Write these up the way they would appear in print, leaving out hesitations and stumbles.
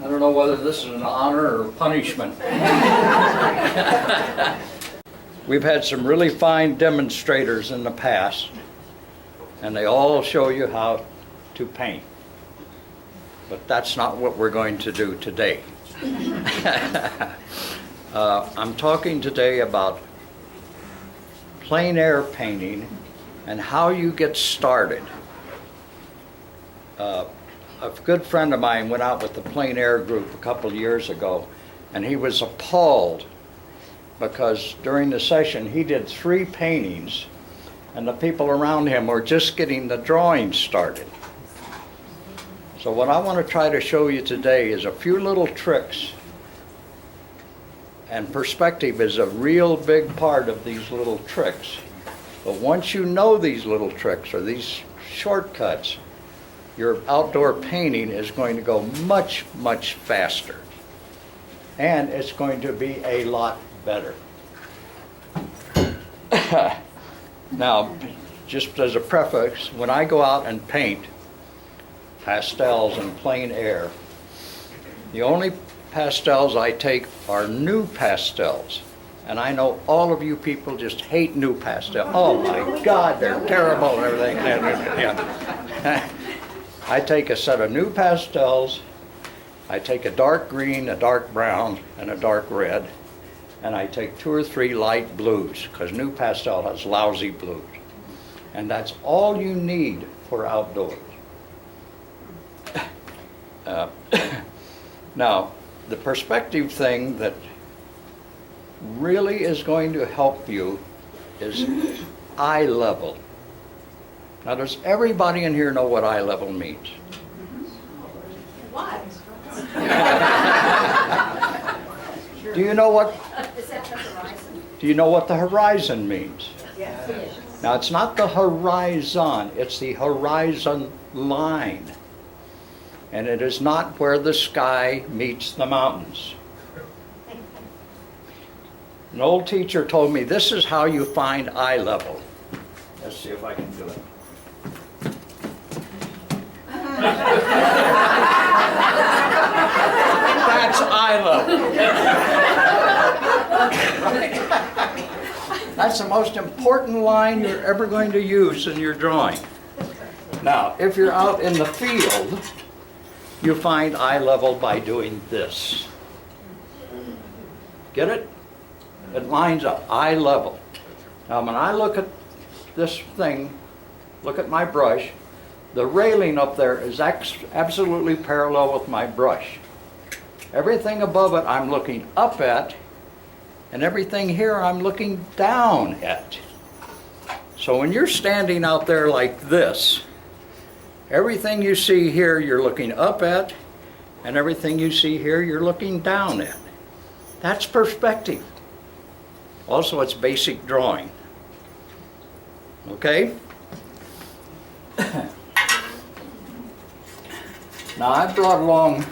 I don't know whether this is an honor or punishment. We've had some really fine demonstrators in the past, and they all show you how to paint. But that's not what we're going to do today. I'm talking today about plein air painting and how you get started. A good friend of mine went out with the plein air group a couple of years ago, and he was appalled because during the session he did 3 paintings and the people around him were just getting the drawing started. So what I want to try to show you today is a few little tricks, and perspective is a real big part of these little tricks. But once you know these little tricks or these shortcuts, your outdoor painting is going to go much, much faster. And it's going to be a lot better. Now, just as a preface, when I go out and paint pastels and plein air, the only pastels I take are new pastels. And I know all of you people just hate new pastels. Oh my God, they're terrible and everything. I take a set of new pastels, I take a dark green, a dark brown, and a dark red, and I take 2 or 3 light blues, because new pastel has lousy blues. And that's all you need for outdoors. Now, the perspective thing that really is going to help you is eye level. Now, does everybody in here know what eye level means? What? Do you know what? Is that the horizon? Do you know what the horizon means? Yes. Now, it's not the horizon, it's the horizon line. And it is not where the sky meets the mountains. An old teacher told me this is how you find eye level. Let's see if I can do it. That's eye level. That's the most important line you're ever going to use in your drawing. Now, if you're out in the field, you find eye level by doing this. Get it? It lines up, eye level. Now, when I look at this thing, look at my brush, the railing up there is absolutely parallel with my brush. Everything above it I'm looking up at, and everything here I'm looking down at. So when you're standing out there like this, everything you see here you're looking up at, and everything you see here you're looking down at. That's perspective. Also, it's basic drawing. Okay? Now, I brought along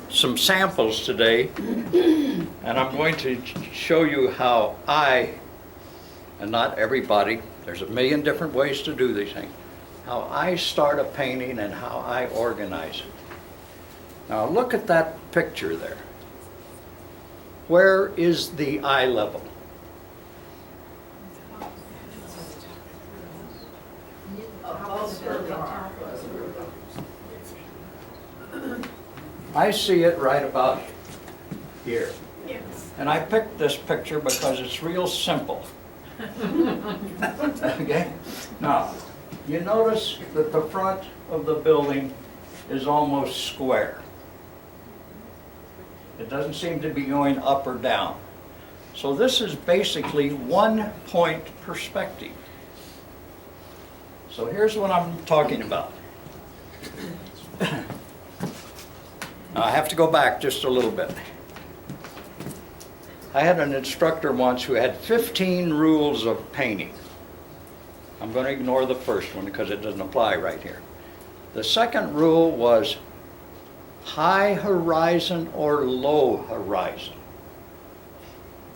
some samples today, and I'm going to show you how I, and not everybody, there's a million different ways to do these things, how I start a painting and how I organize it. Now, look at that picture there. Where is the eye level? I see it right about here. Yes. And I picked this picture because it's real simple. Okay? Now, you notice that the front of the building is almost square. It doesn't seem to be going up or down. So this is basically 1-point perspective. So here's what I'm talking about. Now, I have to go back just a little bit. I had an instructor once who had 15 rules of painting. I'm going to ignore the first one because it doesn't apply right here. The second rule was high horizon or low horizon.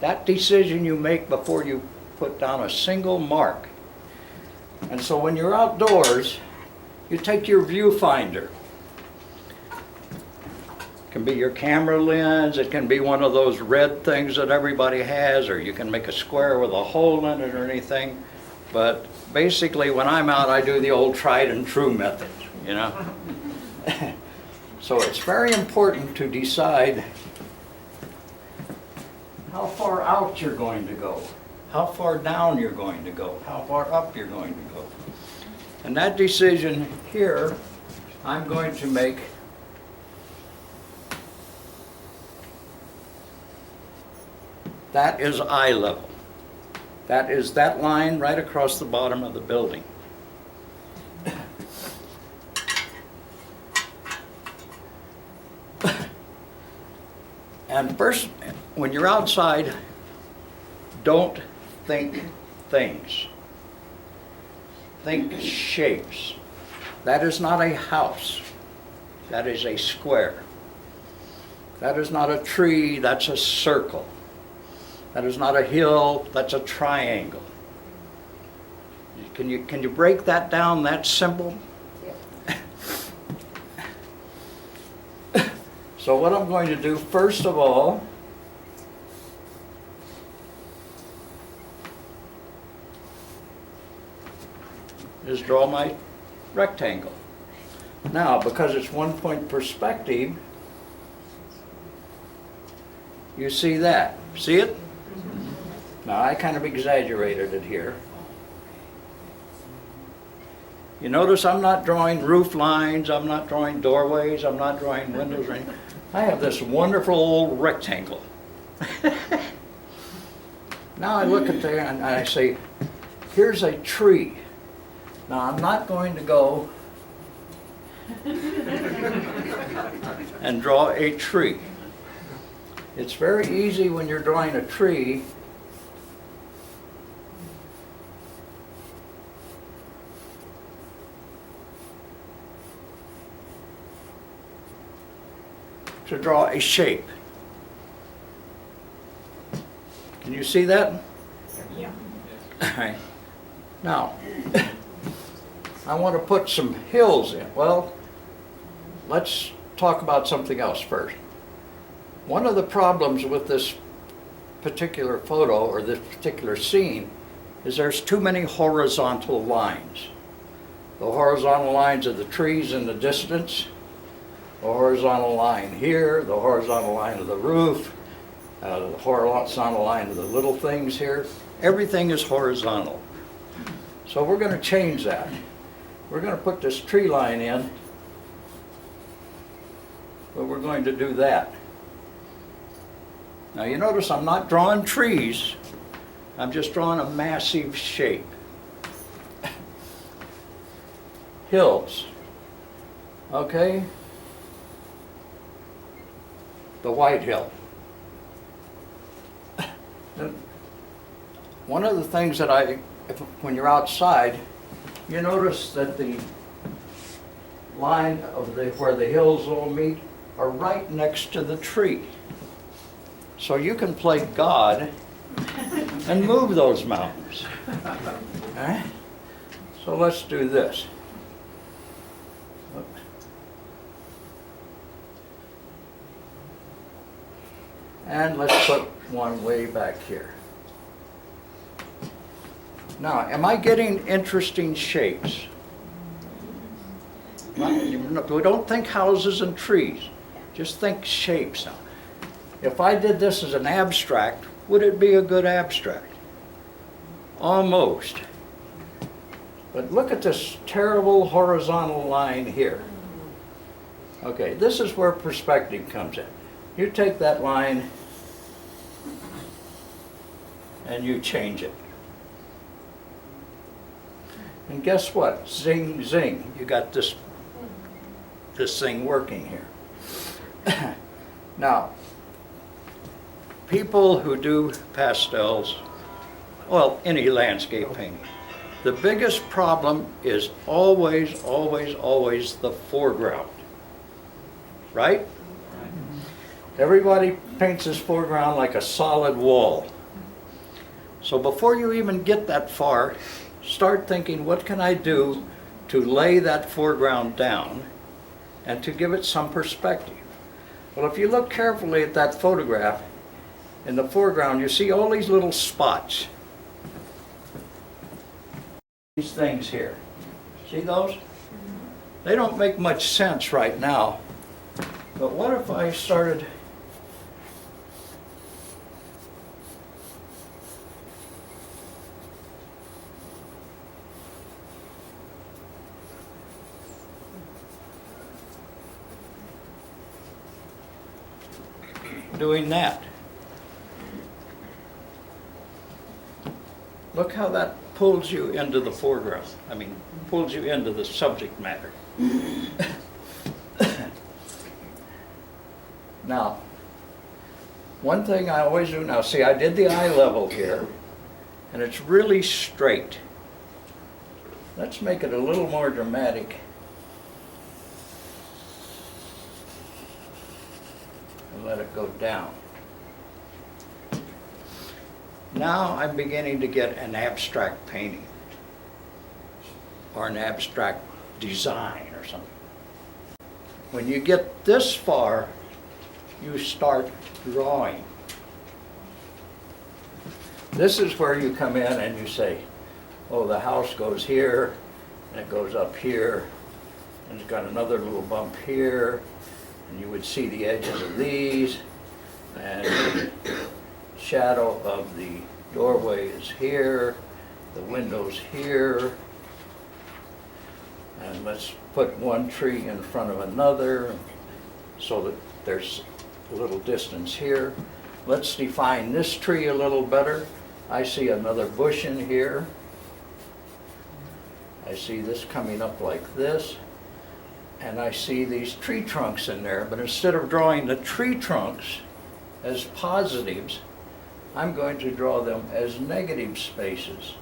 That decision you make before you put down a single mark. And so when you're outdoors, you take your viewfinder. can be your camera lens, it can be one of those red things that everybody has, or you can make a square with a hole in it or anything. But basically, when I'm out, I do the old tried and true method, you know? So it's very important to decide how far out you're going to go, how far down you're going to go, how far up you're going to go. And that decision here, I'm going to make that is eye level. That is that line right across the bottom of the building. And first, when you're outside, don't think things. Think shapes. That is not a house. That is a square. That is not a tree, that's a circle. That is not a hill, that's a triangle. Can you break that down that simple? So what I'm going to do first of all is draw my rectangle. Now, because it's 1-point perspective, you see that. See it? Now, I kind of exaggerated it here. You notice I'm not drawing roof lines, I'm not drawing doorways, I'm not drawing windows or anything. I have this wonderful old rectangle. Now I look at there and I say, here's a tree. Now I'm not going to go and draw a tree. It's very easy when you're drawing a tree to draw a shape. Can you see that? Yeah. All right. Now, I want to put some hills in. Well, let's talk about something else first. One of the problems with this particular photo or this particular scene is there's too many horizontal lines. The horizontal lines of the trees in the distance, the horizontal line here, the horizontal line of the roof, the horizontal line of the little things here. Everything is horizontal. So we're going to change that. We're going to put this tree line in, but we're going to do that. Now you notice I'm not drawing trees, I'm just drawing a massive shape. Hills. Okay? The White Hill. One of the things that when you're outside, you notice that the line of where the hills all meet are right next to the tree. So you can play God and move those mountains. Okay? So let's do this. And let's put one way back here. Now, am I getting interesting shapes? We don't think houses and trees, just think shapes now. If I did this as an abstract, would it be a good abstract? Almost. But look at this terrible horizontal line here. Okay, this is where perspective comes in. You take that line and you change it. And guess what? Zing, zing. You got this thing working here. Now, people who do pastels, well, any landscape painting, the biggest problem is always, always, always the foreground. Right? Everybody paints this foreground like a solid wall. So before you even get that far, start thinking, what can I do to lay that foreground down and to give it some perspective? Well, if you look carefully at that photograph, in the foreground, you see all these little spots. These things here. See those? They don't make much sense right now. But what if I started doing that? Look how that pulls you into the foreground. I mean, pulls you into the subject matter. Now, one thing I always do now, see, I did the eye level here, and it's really straight. Let's make it a little more dramatic. And let it go down. Now I'm beginning to get an abstract painting or an abstract design or something. When you get this far, you start drawing. This is where you come in and you say, oh, the house goes here, and it goes up here, and it's got another little bump here, and you would see the edges of these, and the shadow of the doorway is here, the window's here, and let's put one tree in front of another so that there's a little distance here. Let's define this tree a little better. I see another bush in here. I see this coming up like this, and I see these tree trunks in there, but instead of drawing the tree trunks as positives, I'm going to draw them as negative spaces.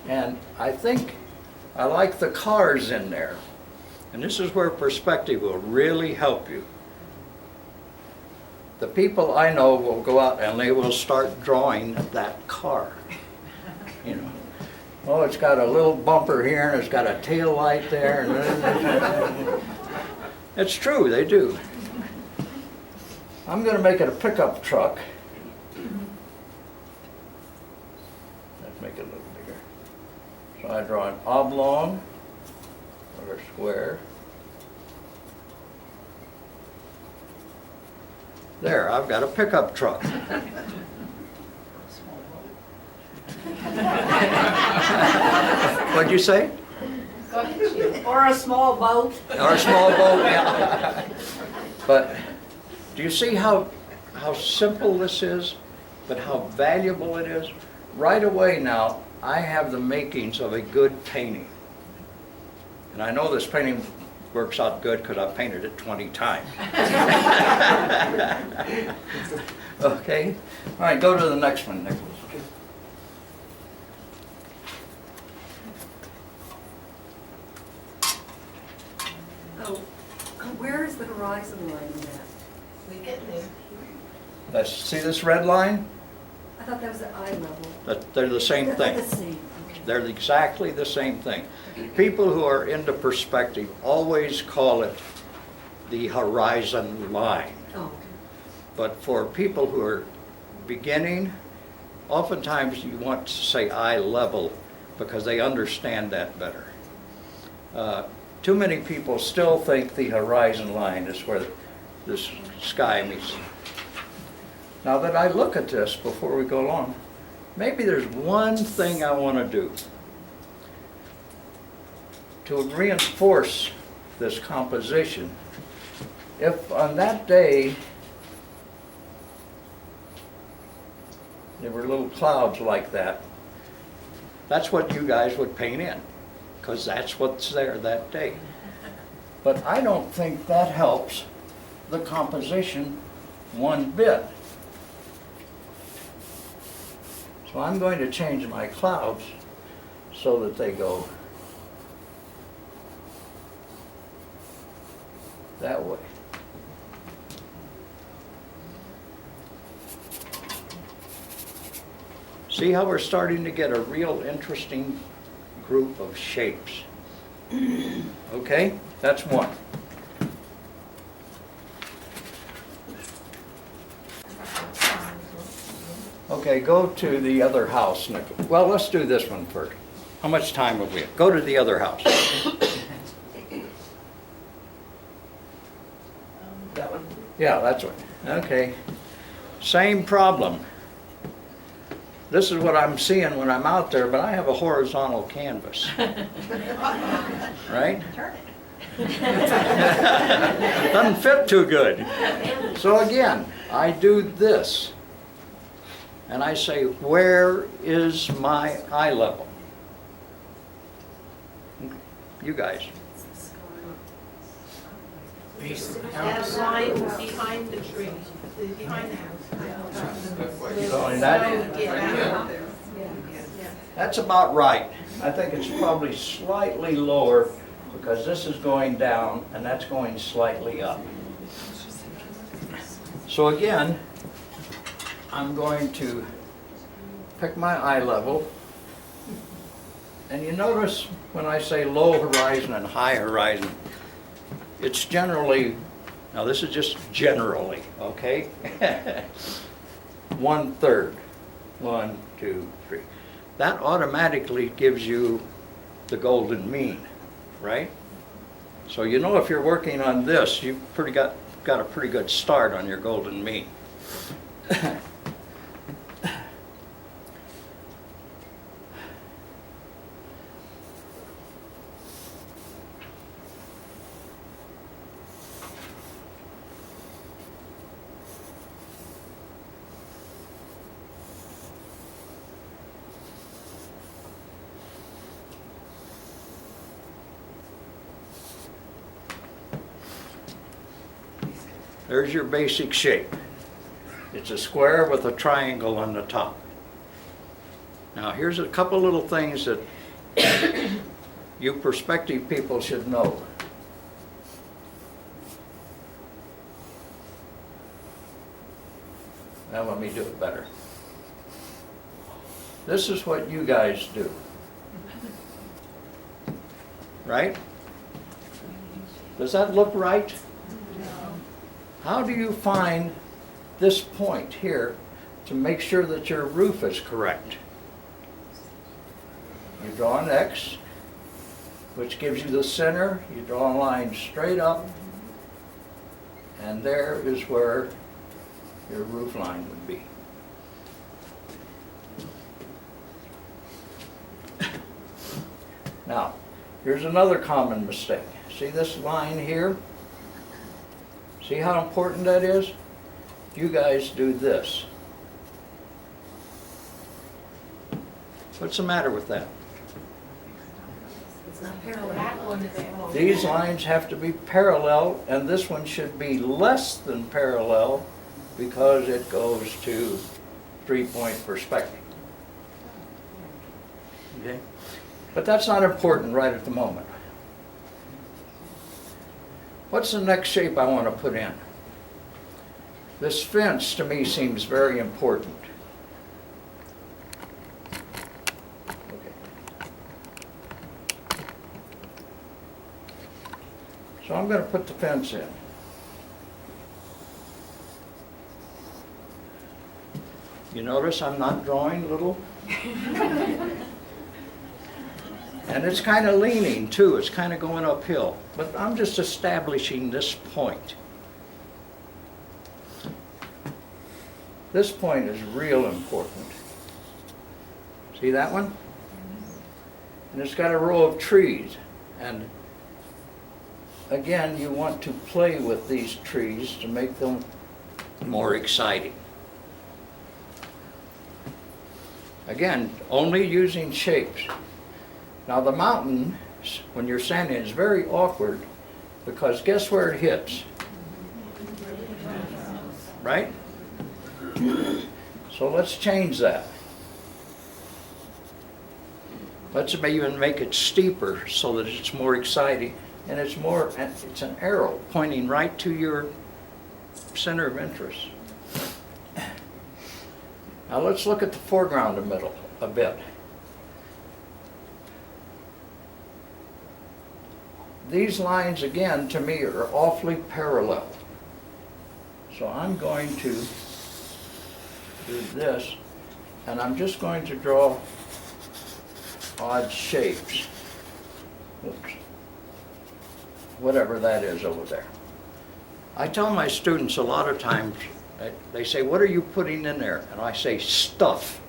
And I think I like the cars in there. And this is where perspective will really help you. The people I know will go out and they will start drawing that car. You know, oh, it's got a little bumper here and it's got a tail light there. And it's true, they do. I'm going to make it a pickup truck. Let's make it a little bigger. So I draw an oblong or a square. There, I've got a pickup truck. What'd you say? Or a small boat. Or a small boat, yeah. But do you see how simple this is, but how valuable it is? Right away now, I have the makings of a good painting. And I know this painting works out good because I've painted it 20 times. Okay? All right, go to the next one, Nicholas. Oh, where is the horizon line in that? We get there. Let's see this red line? I thought that was at eye level. They're the same They're thing. the same, okay. They're exactly the same thing. People who are into perspective always call it the horizon line. Oh, okay. But for people who are beginning, oftentimes you want to say eye level because they understand that better. Too many people still think the horizon line is where the sky meets. Now that I look at this before we go along, maybe there's one thing I want to do to reinforce this composition. If on that day there were little clouds like that, that's what you guys would paint in, because that's what's there that day. But I don't think that helps the composition one bit. So I'm going to change my clouds so that they go that way. See how we're starting to get a real interesting group of shapes? Okay, that's one. Okay, go to the other house. Well, let's do this one first. How much time have we? Go to the other house. That one. Yeah, that's one. Okay. Same problem. This is what I'm seeing when I'm out there, but I have a horizontal canvas. Right? Turn it. Doesn't fit too good. So again, I do this. And I say, where is my eye level? You guys. That line behind the tree, behind the house. Going that? Yeah. That's about right. I think it's probably slightly lower because this is going down and that's going slightly up. So again, I'm going to pick my eye level. And you notice when I say low horizon and high horizon, it's generally, now this is just generally, okay? 1/3. 1, 2, 3. That automatically gives you the golden mean, right? So you know if you're working on this, you've got a pretty good start on your golden mean. There's your basic shape. It's a square with a triangle on the top. Now here's a couple little things that you perspective people should know. Now let me do it better. This is what you guys do. Right? Does that look right? How do you find this point here to make sure that your roof is correct? You draw an X, which gives you the center. You draw a line straight up, and there is where your roof line would be. Now, here's another common mistake. See this line here? See how important that is? You guys do this. What's the matter with that? It's not parallel. That one is wrong. These lines have to be parallel, and this one should be less than parallel because it goes to 3-point perspective. Okay? But that's not important right at the moment. What's the next shape I want to put in? This fence to me seems very important. Okay. So I'm going to put the fence in. You notice I'm not drawing little? And it's kind of leaning too, it's kind of going uphill. But I'm just establishing this point. This point is real important. See that one? And it's got a row of trees. And again, you want to play with these trees to make them more exciting. Again, only using shapes. Now the mountain, when you're standing, is very awkward because guess where it hits? Right? So let's change that. Let's even make it steeper so that it's more exciting. And it's an arrow pointing right to your center of interest. Now let's look at the foreground a bit. These lines, again, to me, are awfully parallel. So I'm going to do this, and I'm just going to draw odd shapes. Oops. Whatever that is over there. I tell my students a lot of times, they say, "What are you putting in there?" And I say, "Stuff."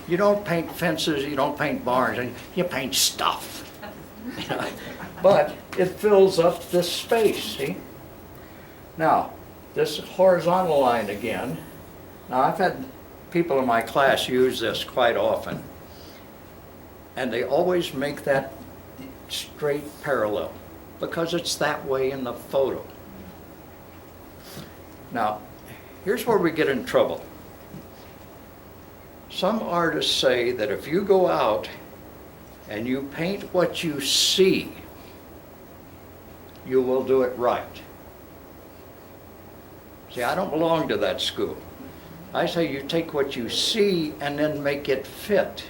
You don't paint fences, you don't paint barns, and you paint stuff. But it fills up this space, see? Now, this horizontal line again. Now, I've had people in my class use this quite often, and they always make that straight parallel because it's that way in the photo. Now, here's where we get in trouble. Some artists say that if you go out and you paint what you see, you will do it right. See, I don't belong to that school. I say you take what you see and then make it fit.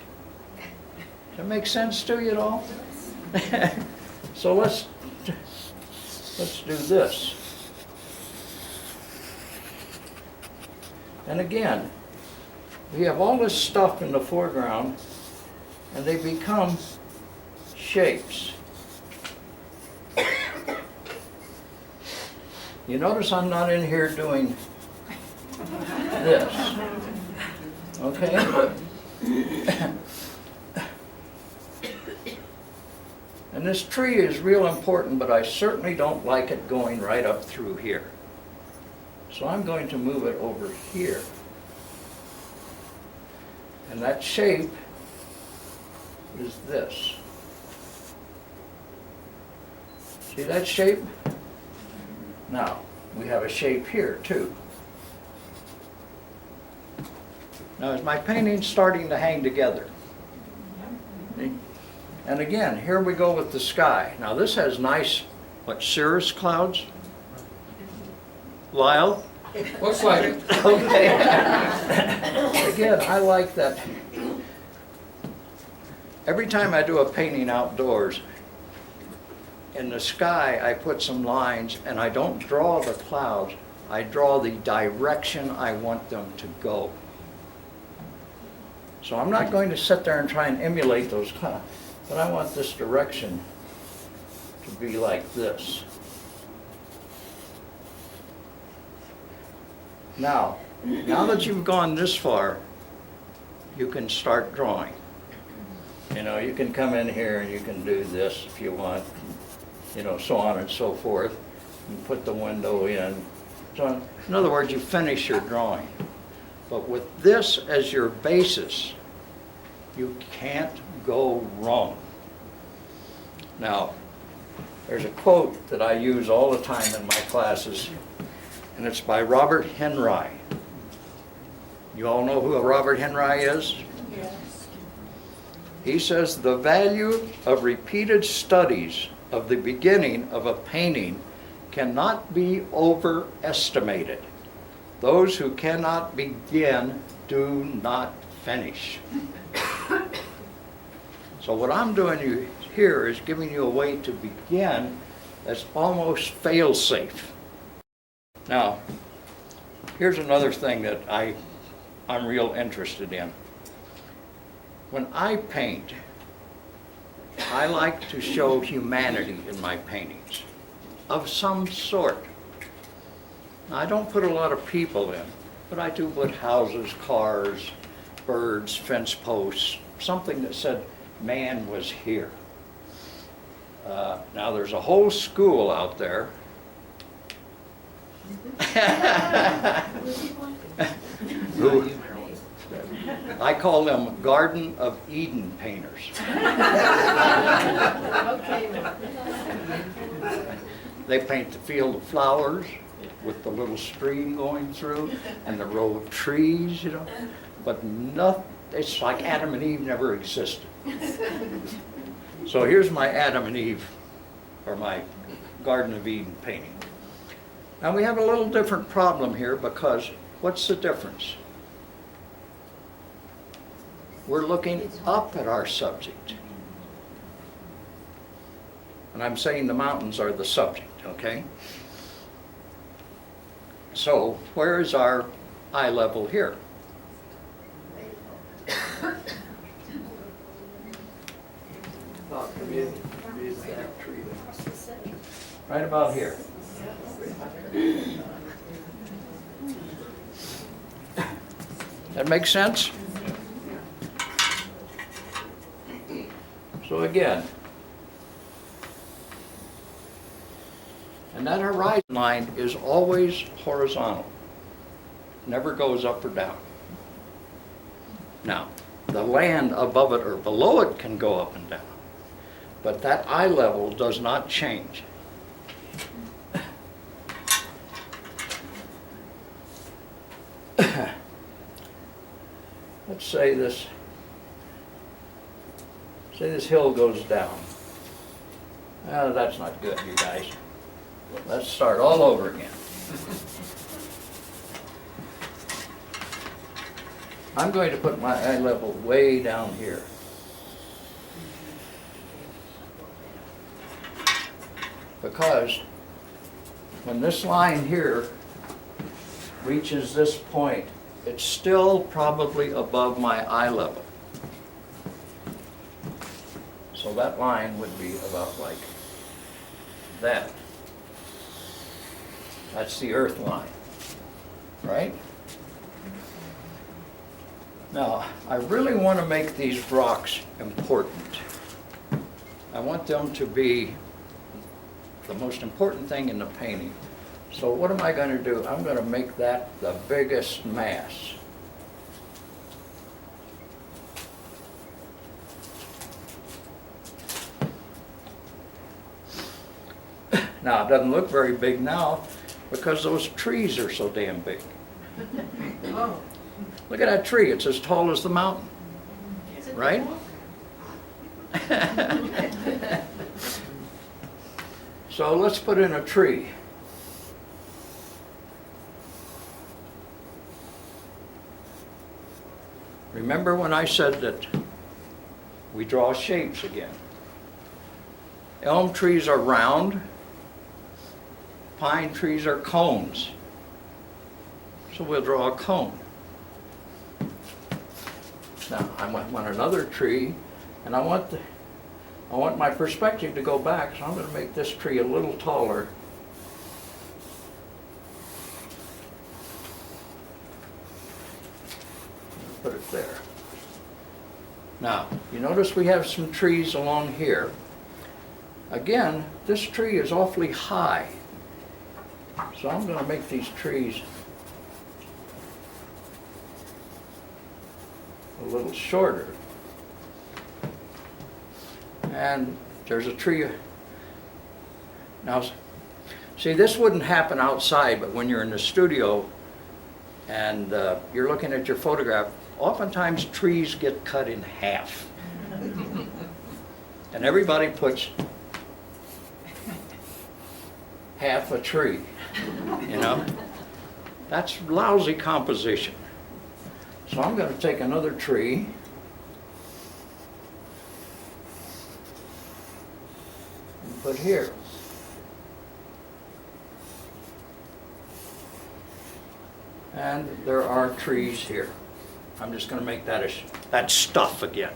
Does that make sense to you at all? So let's do this. And again, we have all this stuff in the foreground, and they become shapes. You notice I'm not in here doing this, okay? And this tree is real important, but I certainly don't like it going right up through here. So I'm going to move it over here. And that shape is this. See that shape? Now, we have a shape here too. Now, is my painting starting to hang together? And again, here we go with the sky. Now, this has nice, cirrus clouds? Lyle? Looks like it. Okay. Again, I like that. Every time I do a painting outdoors, in the sky I put some lines, and I don't draw the clouds, I draw the direction I want them to go. So I'm not going to sit there and try and emulate those clouds, but I want this direction to be like this. Now that you've gone this far, you can start drawing. You know, you can come in here and you can do this if you want, so on and so forth. You put the window in. So in other words, you finish your drawing. But with this as your basis, you can't go wrong. Now, there's a quote that I use all the time in my classes, and it's by Robert Henry. You all know who Robert Henry is? Yes. He says, "The value of repeated studies of the beginning of a painting cannot be overestimated. Those who cannot begin do not finish." So what I'm doing here is giving you a way to begin that's almost fail-safe. Now, here's another thing that I'm real interested in. When I paint, I like to show humanity in my paintings of some sort. Now, I don't put a lot of people in, but I do put houses, cars, birds, fence posts, something that said man was here. Now there's a whole school out there who I call them Garden of Eden painters. They paint the field of flowers with the little stream going through and the row of trees, but it's like Adam and Eve never existed. So here's my Adam and Eve, or my Garden of Eden painting. Now we have a little different problem here because what's the difference? We're looking up at our subject. And I'm saying the mountains are the subject, okay? So where is our eye level here? Right about here. That makes sense? So again, and that horizon line is always horizontal, never goes up or down. Now, the land above it or below it can go up and down, but that eye level does not change. Let's say this hill goes down. That's not good, you guys. Let's start all over again. I'm going to put my eye level way down here. Because when this line here reaches this point, it's still probably above my eye level. So that line would be about like that. That's the earth line, right? Now, I really want to make these rocks important. I want them to be the most important thing in the painting. So what am I going to do? I'm going to make that the biggest mass. Now, it doesn't look very big now because those trees are so damn big. Oh. Look at that tree. It's as tall as the mountain, right? So let's put in a tree. Remember when I said that we draw shapes again? Elm trees are round, pine trees are cones. So we'll draw a cone. Now I want another tree, and I want my perspective to go back, so I'm going to make this tree a little taller. Put it there. Now, you notice we have some trees along here. Again, this tree is awfully high. So I'm going to make these trees a little shorter. And there's a tree. Now, see, this wouldn't happen outside, but when you're in the studio and you're looking at your photograph, oftentimes trees get cut in half. And everybody puts half a tree, you know? That's lousy composition. So I'm going to take another tree and put here. And there are trees here. I'm just going to make that that stuff again.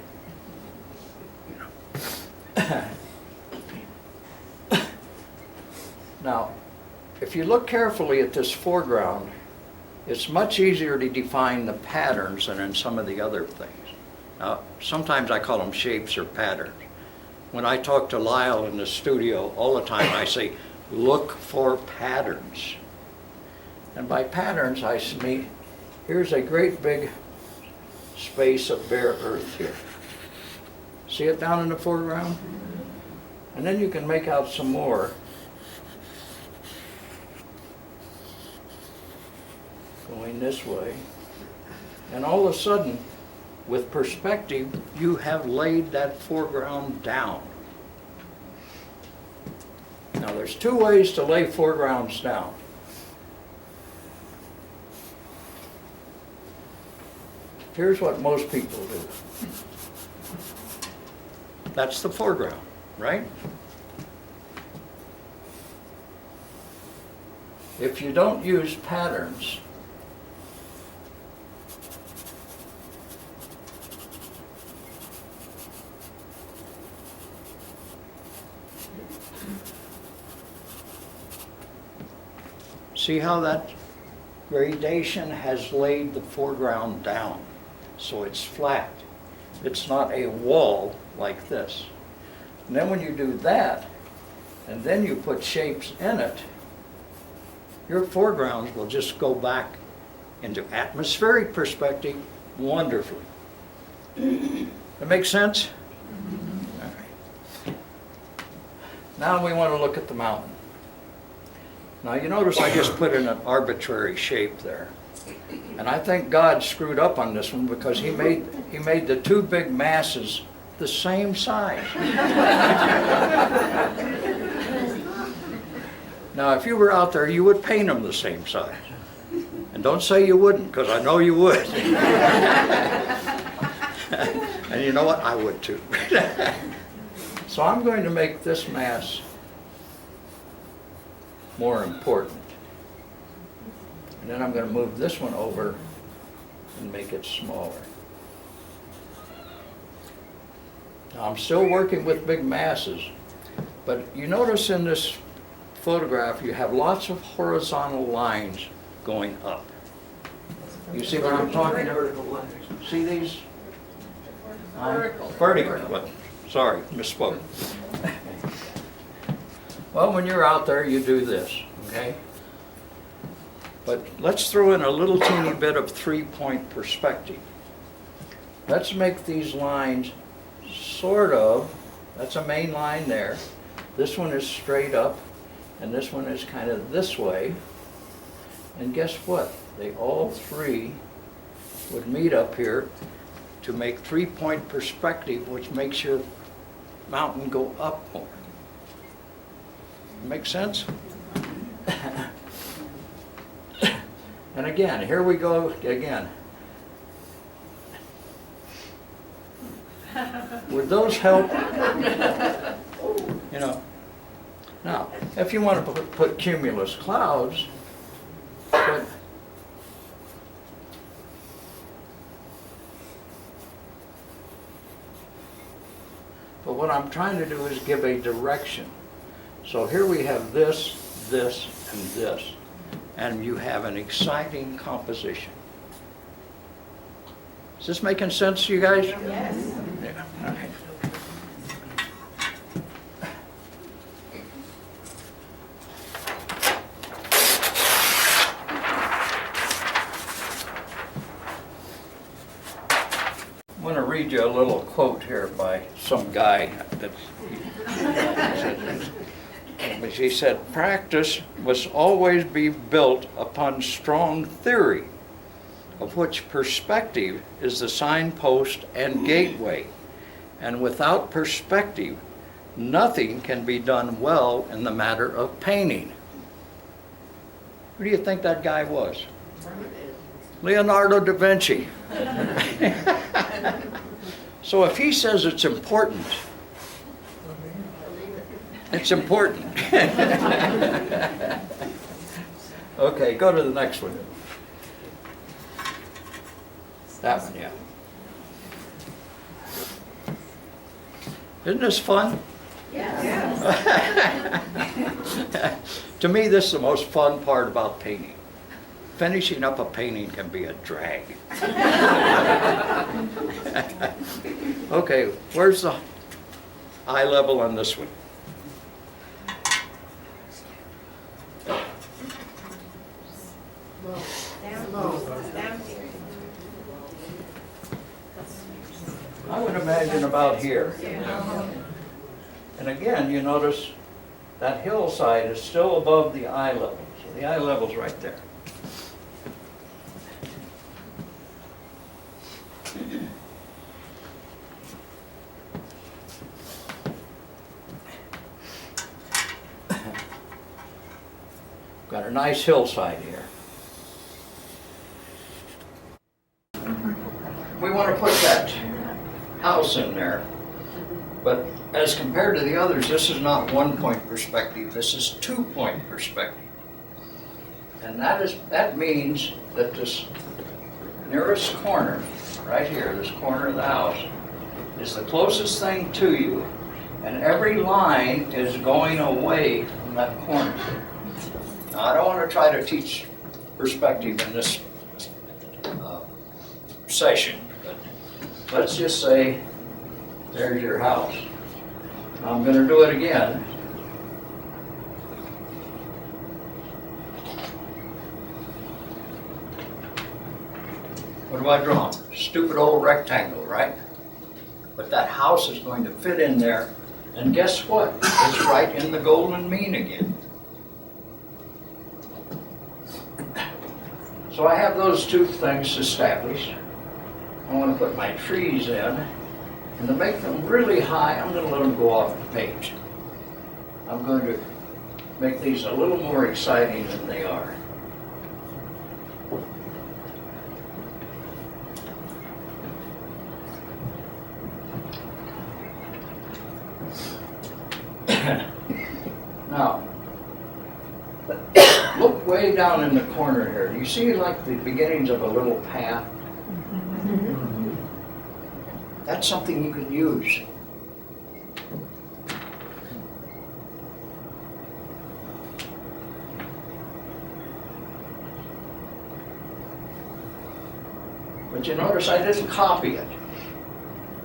You know. Now, if you look carefully at this foreground, it's much easier to define the patterns than in some of the other things. Now, sometimes I call them shapes or patterns. When I talk to Lyle in the studio all the time, I say, look for patterns. And by patterns, I mean, here's a great big space of bare earth here. See it down in the foreground? And then you can make out some more. Going this way. And all of a sudden, with perspective, you have laid that foreground down. Now there's two ways to lay foregrounds down. Here's what most people do. That's the foreground, right? If you don't use patterns, see how that gradation has laid the foreground down, so it's flat. It's not a wall like this. And then when you do that, and then you put shapes in it, your foregrounds will just go back into atmospheric perspective wonderfully. That makes sense? All right. Now we want to look at the mountain. Now you notice I just put in an arbitrary shape there. And I think God screwed up on this one because he made the two big masses the same size. Now if you were out there, you would paint them the same size. And don't say you wouldn't, because I know you would. And you know what? I would too. So I'm going to make this mass more important. And then I'm going to move this one over and make it smaller. Now I'm still working with big masses, but you notice in this photograph you have lots of horizontal lines going up. You see what I'm talking about? See these? Vertical. Well, sorry, misspoke. Well, when you're out there, you do this, okay? But let's throw in a little teeny bit of three-point perspective. Let's make these lines sort of, that's a main line there. This one is straight up, and this one is kind of this way. And guess what? They all three would meet up here to make three-point perspective, which makes your mountain go up more. Make sense? And again, here we go again. Would those help? You know. Now, if you want to put cumulus clouds, but what I'm trying to do is give a direction. So here we have this, this, and this. And you have an exciting composition. Is this making sense to you guys? Yes. Yeah, all right. I want to read you a little quote here by some guy that he said, "Practice must always be built upon strong theory, of which perspective is the signpost and gateway. And without perspective, nothing can be done well in the matter of painting." Who do you think that guy was? Leonardo da Vinci. So if he says it's important, it's important. Okay, go to the next one. That one, yeah. Isn't this fun? Yes. To me, this is the most fun part about painting. Finishing up a painting can be a drag. Okay, where's the eye level on this one? Down here. I would imagine about here. And again, you notice that hillside is still above the eye level. So the eye level's right there. Got a nice hillside here. we want to put that house in there. But as compared to the others, this is not 1-point perspective, this is 2-point perspective. And that means that this nearest corner, right here, this corner of the house, is the closest thing to you, and every line is going away from that corner. Now, I don't want to try to teach perspective in this session, but let's just say there's your house. I'm going to do it again. What do I draw? Stupid old rectangle, right? But that house is going to fit in there, and guess what? It's right in the golden mean again. So I have those two things established. I want to put my trees in, and to make them really high, I'm going to let them go off the page. I'm going to make these a little more exciting than they are. Now, look way down in the corner here. Do you see like the beginnings of a little path? That's something you can use. But you notice I didn't copy it.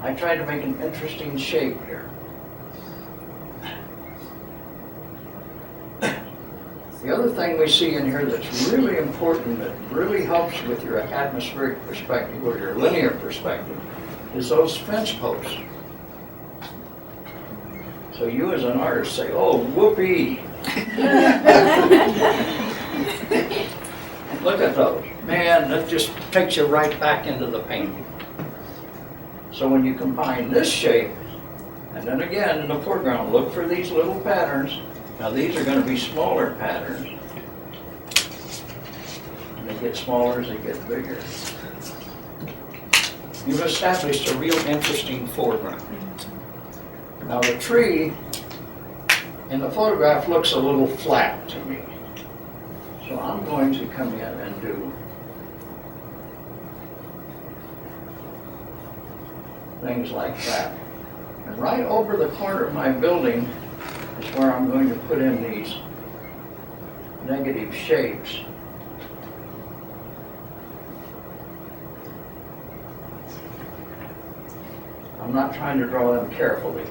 I tried to make an interesting shape here. The other thing we see in here that's really important, that really helps with your atmospheric perspective or your linear perspective, is those fence posts. So you as an artist say, oh, whoopee. Look at those. Man, that just takes you right back into the painting. So when you combine this shape, and then again in the foreground, look for these little patterns. Now these are going to be smaller patterns. And they get smaller as they get bigger. You've established a real interesting foreground. Now the tree in the photograph looks a little flat to me. So I'm going to come in and do things like that. And right over the corner of my building is where I'm going to put in these negative shapes. I'm not trying to draw them carefully.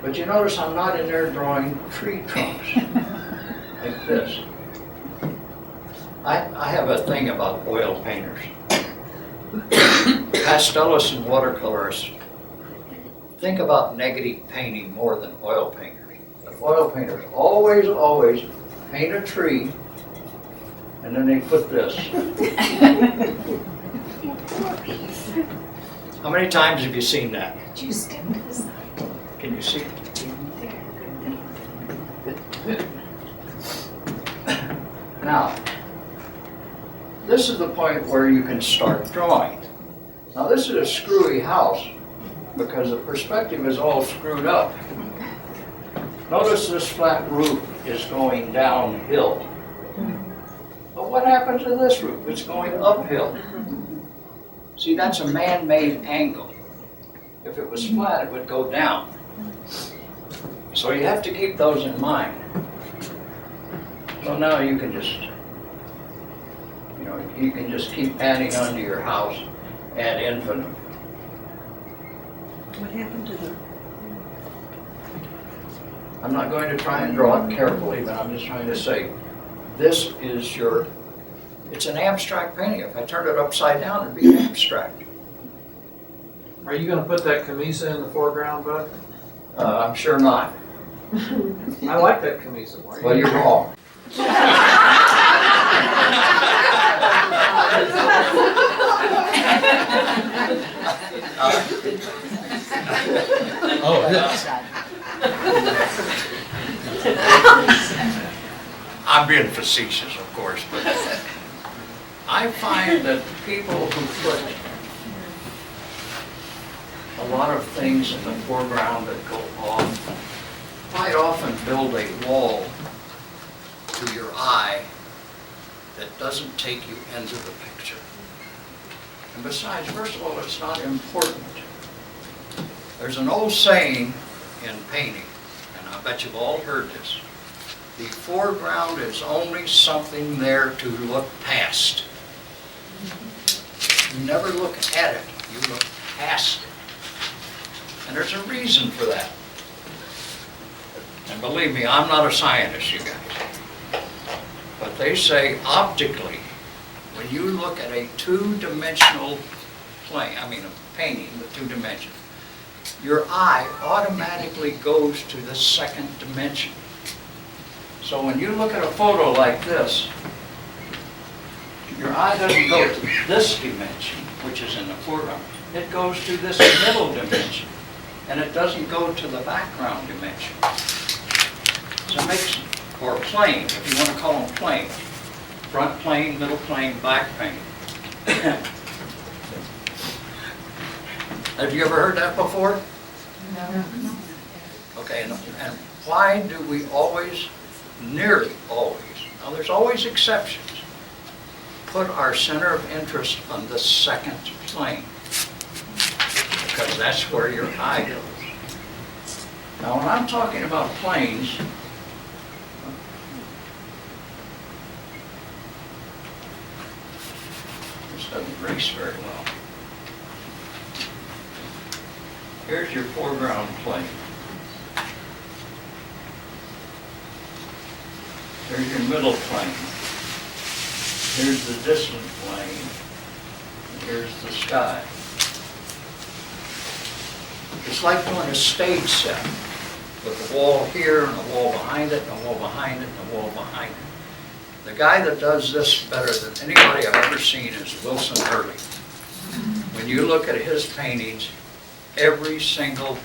But you notice I'm not in there drawing tree trunks like this. I have a thing about oil painters. Pastelists and watercolorists think about negative painting more than oil painters. But oil painters always paint a tree and then they put this. How many times have you seen that? Can you see? Now, this is the point where you can start drawing. Now this is a screwy house because the perspective is all screwed up. Notice this flat roof is going downhill. But what happens to this roof? It's going uphill. See, that's a man-made angle. If it was flat, it would go down. So you have to keep those in mind. So now you can just, you can just keep adding onto your house ad infinitum. What happened to the... I'm not going to try and draw it carefully, but I'm just trying to say, this is your, it's an abstract painting. If I turned it upside down, it'd be abstract. Are you going to put that camisa in the foreground, Bud? I'm sure not. I like that camisa. Why are you- Well, you're wrong. Oh, yes. I'm being facetious, of course, but I find that people who put a lot of things in the foreground that go on. Quite often build a wall to your eye that doesn't take you into the picture. And besides, first of all, it's not important. There's an old saying in painting, and I bet you've all heard this. The foreground is only something there to look past. You never look at it, you look past it. And there's a reason for that. And believe me, I'm not a scientist, you guys. But they say optically, when you look at a two-dimensional plane, I mean a painting with two dimensions, your eye automatically goes to the second dimension. So when you look at a photo like this, your eye doesn't go to this dimension, which is in the foreground. It goes to this middle dimension, and it doesn't go to the background dimension. So it makes, or plane, if you want to call them plane. Front plane, middle plane, back plane. Have you ever heard that before? No. Okay, and why do we always, nearly always, now there's always exceptions, put our center of interest on the second plane? Because that's where your eye goes. Now when I'm talking about planes, this doesn't race very well. Here's your foreground plane. Here's your middle plane. Here's the distant plane. And here's the sky. It's like doing a stage set with a wall here and a wall behind it and a wall behind it and a wall behind it. The guy that does this better than anybody I've ever seen is Wilson Hurley. When you look at his paintings, every single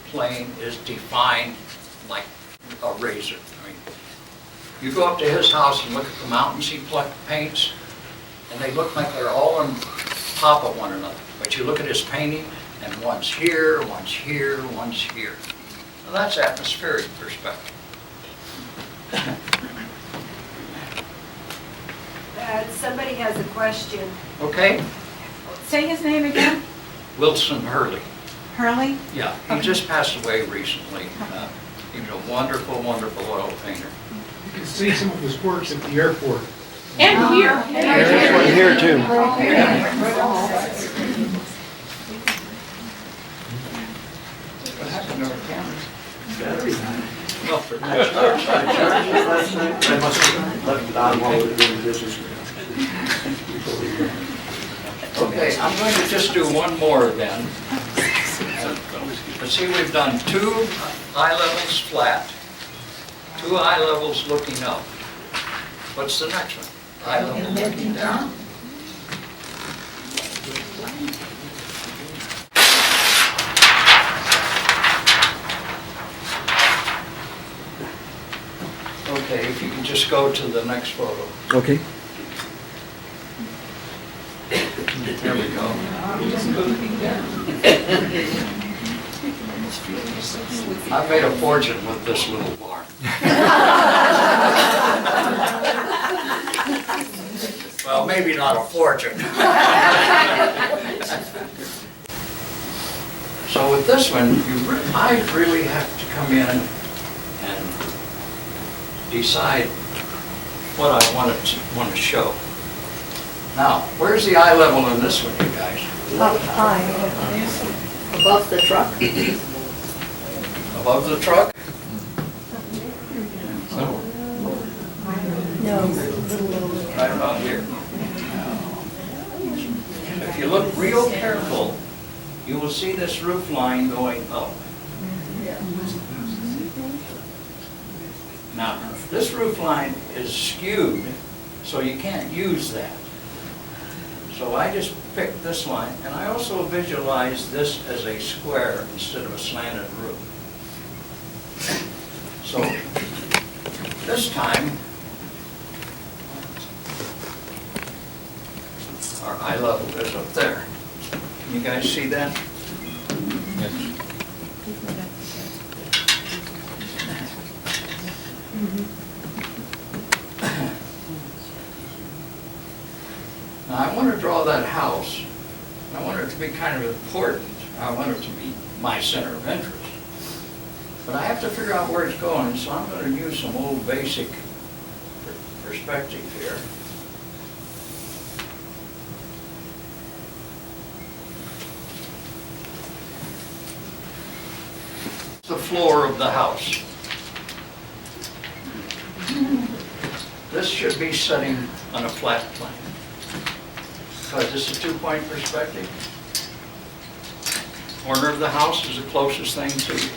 plane is defined like a razor. I mean, you go up to his house and look at the mountains he paints, and they look like they're all on top of one another. But you look at his painting, and one's here, one's here, one's here. Well, that's atmospheric perspective. Somebody has a question. Okay? Say his name again? Wilson Hurley. Hurley? Yeah, he just passed away recently. He was a wonderful, wonderful oil painter. You can see some of his works at the airport. And here. There's one here too. What happened to our cameras? Well, for I must have left it on while we were doing business. Okay, I'm going to just do one more then. But see, we've done two eye levels flat, two eye levels looking up. What's the next one? Eye level looking down. Okay, if you can just go to the next photo. Okay. There we go. I've made a fortune with this little barn. Well, maybe not a fortune. So with this one, I really have to come in and decide what I want to show. Now, where's the eye level in this one, you guys? Up high. Above the truck? Above the truck? No. Right about here. If you look real careful, you will see this roof line going up. Now, this roof line is skewed, so you can't use that. So I just picked this line, and I also visualize this as a square instead of a slanted roof. So this time, our eye level is up there. Can you guys see that? Now, I want to draw that house. I want it to be kind of important. I want it to be my center of interest. But I have to figure out where it's going, so I'm going to use some old basic perspective here. The floor of the house. This should be sitting on a flat plane. Because this is a two-point perspective. Corner of the house is the closest thing to you.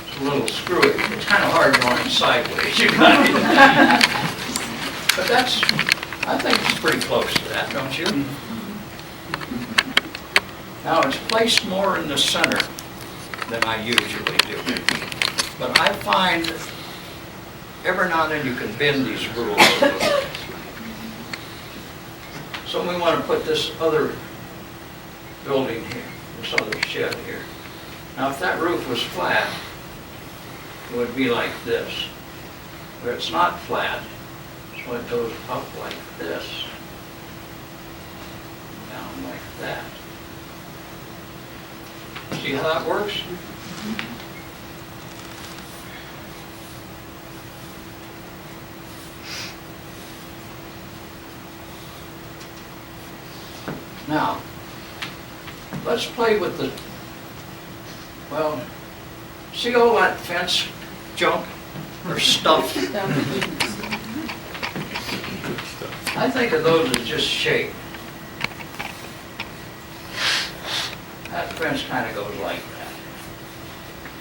It's a little screwy. It's kind of hard going sideways, you guys. But that's, I think it's pretty close to that, don't you? Now, it's placed more in the center than I usually do. But I find every now and then you can bend these rules a little bit. So we want to put this other building here, this other shed here. Now, if that roof was flat, it would be like this. But it's not flat, so it goes up like this, down like that. See how that works? Now, let's play with the, well, see all that fence junk or stuff? I think of those as just shape. That fence kind of goes like that.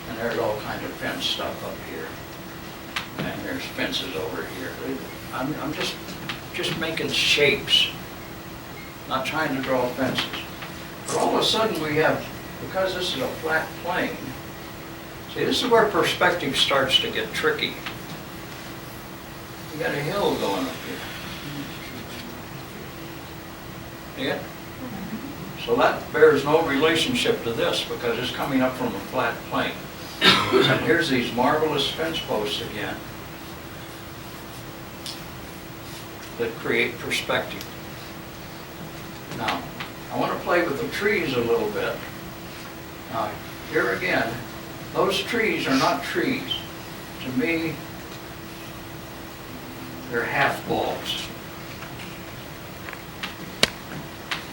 And there's all kinds of fence stuff up here. And there's fences over here. I'm just making shapes, not trying to draw fences. But all of a sudden we have, because this is a flat plane, see, this is where perspective starts to get tricky. You got a hill going up here. Yeah? So that bears no relationship to this because it's coming up from a flat plane. And here's these marvelous fence posts again that create perspective. Now, I want to play with the trees a little bit. Now, here again, those trees are not trees. To me, they're half balls.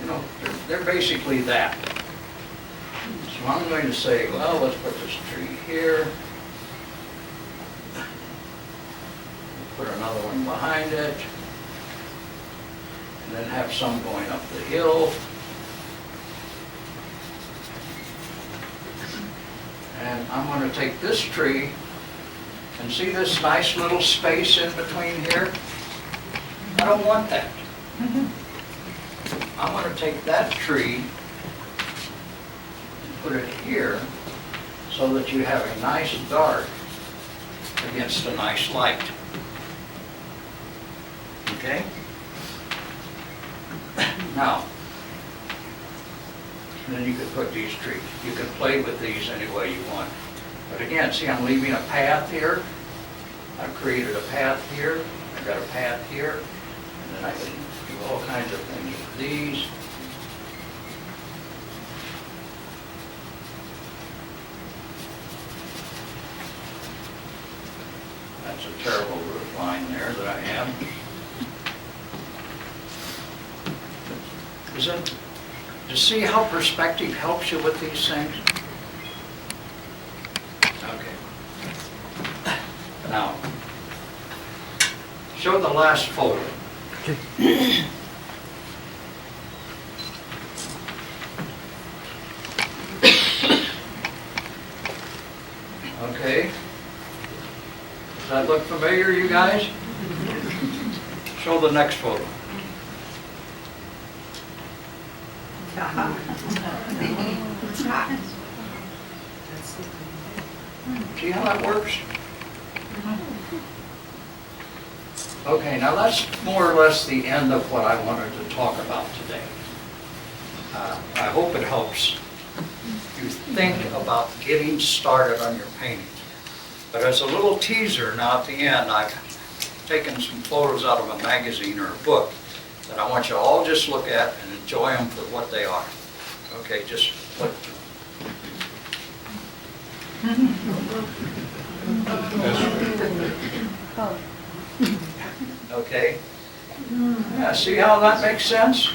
You know, they're basically that. So I'm going to say, well, let's put this tree here. Put another one behind it. And then have some going up the hill. And I'm going to take this tree and see this nice little space in between here? I don't want that. I'm going to take that tree and put it here so that you have a nice dark against a nice light. Okay? Now, then you could put these trees. You can play with these any way you want. But again, see, I'm leaving a path here. I've created a path here. I've got a path here. And then I can do all kinds of things with these. That's a terrible roof line there that I have. To see how perspective helps you with these things? Okay. Now, show the last photo. Okay. Does that look familiar, you guys? Show the next photo. See how that works? Okay, now that's more or less the end of what I wanted to talk about today. I hope it helps you think about getting started on your painting. But as a little teaser now at the end, I've taken some photos out of a magazine or a book that I want you all just look at and enjoy them for what they are. Okay, just look. Okay? Yeah, see how that makes sense?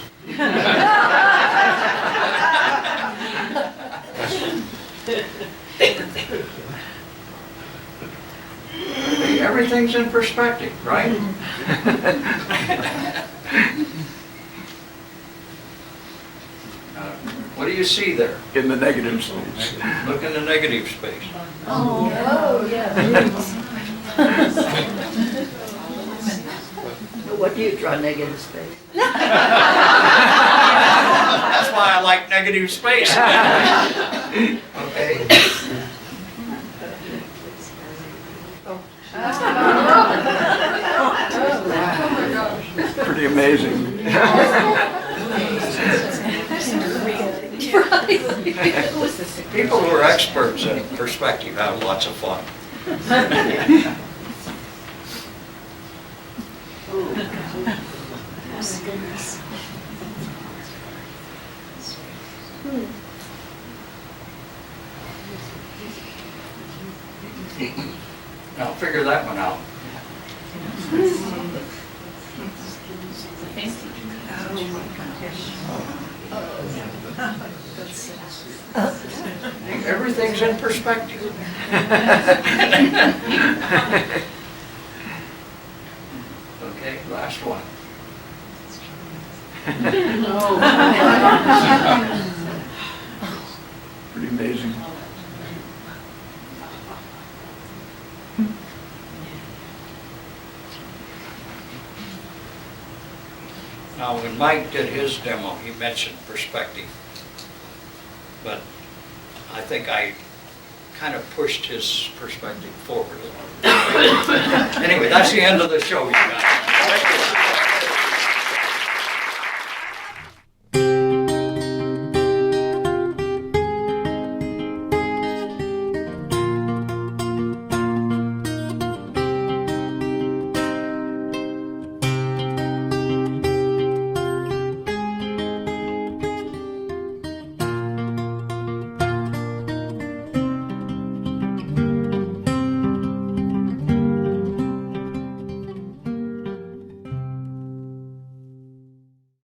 Everything's in perspective, right? What do you see there? In the negative space. Look in the negative space. Oh, yeah. What do you draw negative space? That's why I like negative space. Okay. Pretty amazing. People who are experts in perspective have lots of fun. Now figure that one out. Everything's in perspective. Okay, last one. Pretty amazing. Now, when Mike did his demo, he mentioned perspective. But I think I kind of pushed his perspective forward a little. Anyway, that's the end of the show, you guys.